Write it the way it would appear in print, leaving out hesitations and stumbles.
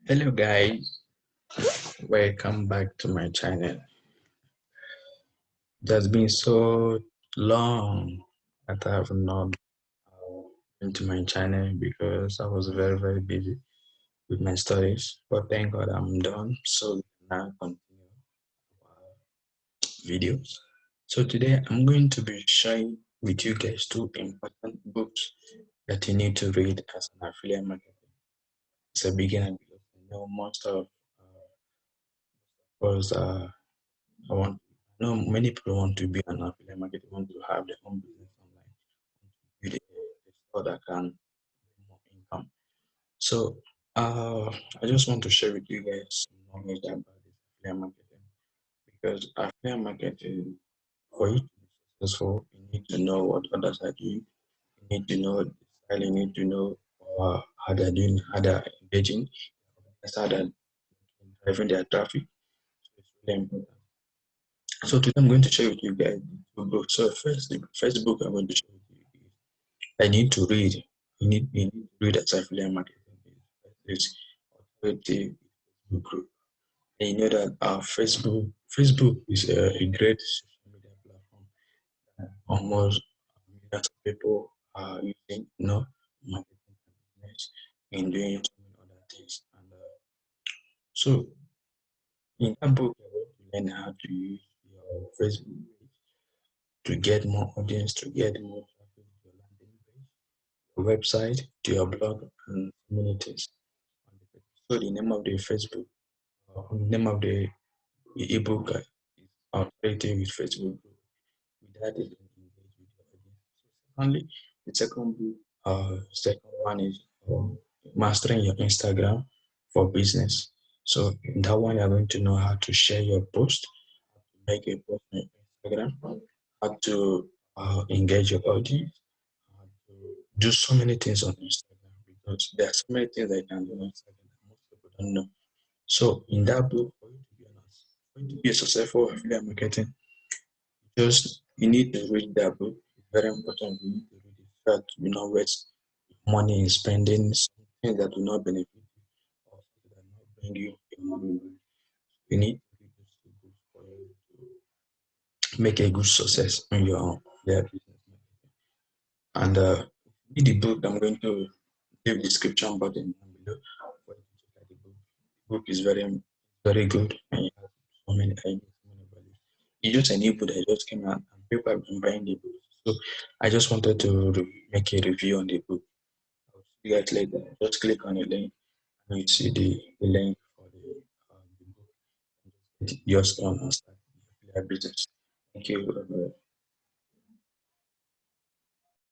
Hello guys, welcome back to my channel. It has been so long that I have not been to my channel because I was very busy with my studies. But thank God I'm done, so we can now continue our videos. So today I'm going to be sharing with you guys two important books that you need to read as an affiliate marketer. It's a beginner because I know most of us I want no many people want to be an affiliate marketer, want to have their own business online, build a store that can bring more income. So I just want to share with you guys some knowledge about this affiliate marketing because affiliate marketing, for you to be successful, you need to know what others are doing, you need to know the style, you need to know how they're doing, how they're engaging, that's how they're driving their traffic. So it's really important. So today I'm going to share with you guys two books. So first book I'm going to share with you is I need to read. You need to read as affiliate marketing. It's authority Facebook group. And you know that Facebook is a great social media platform that almost millions of people are using, marketing business and doing so many other things. And so in that book, you're going to learn how to use your Facebook page to get more audience, to get more traffic to your landing page, your website, to your blog, and communities. So the name of the Facebook, name of the ebook is Authority with Facebook Group. With that, you can engage with your audience. So secondly, the second one is mastering your Instagram for business. So in that one, you're going to know how to share your post, how to make a post on Instagram, how to engage your audience, how to do so many things on Instagram because there are so many things that you can do on Instagram that most people don't know. So in that book, for you to be a successful affiliate marketing, just you need to read that book. It's very important. You need to read it so that you not waste money in spending something that will not benefit you or something that will not bring you a money. You need to read those two books for you to make a good success in your business. And read the book. I'm going to leave the description button down below for you to check out the book. The book is very good and it has so many ideas, so many values. It's just a new book that just came out and people have been buying the book. So I just wanted to make a review on the book. I'll see you guys later. Just click on the link and you see the link for the book. Just yours on and start your business. Thank you.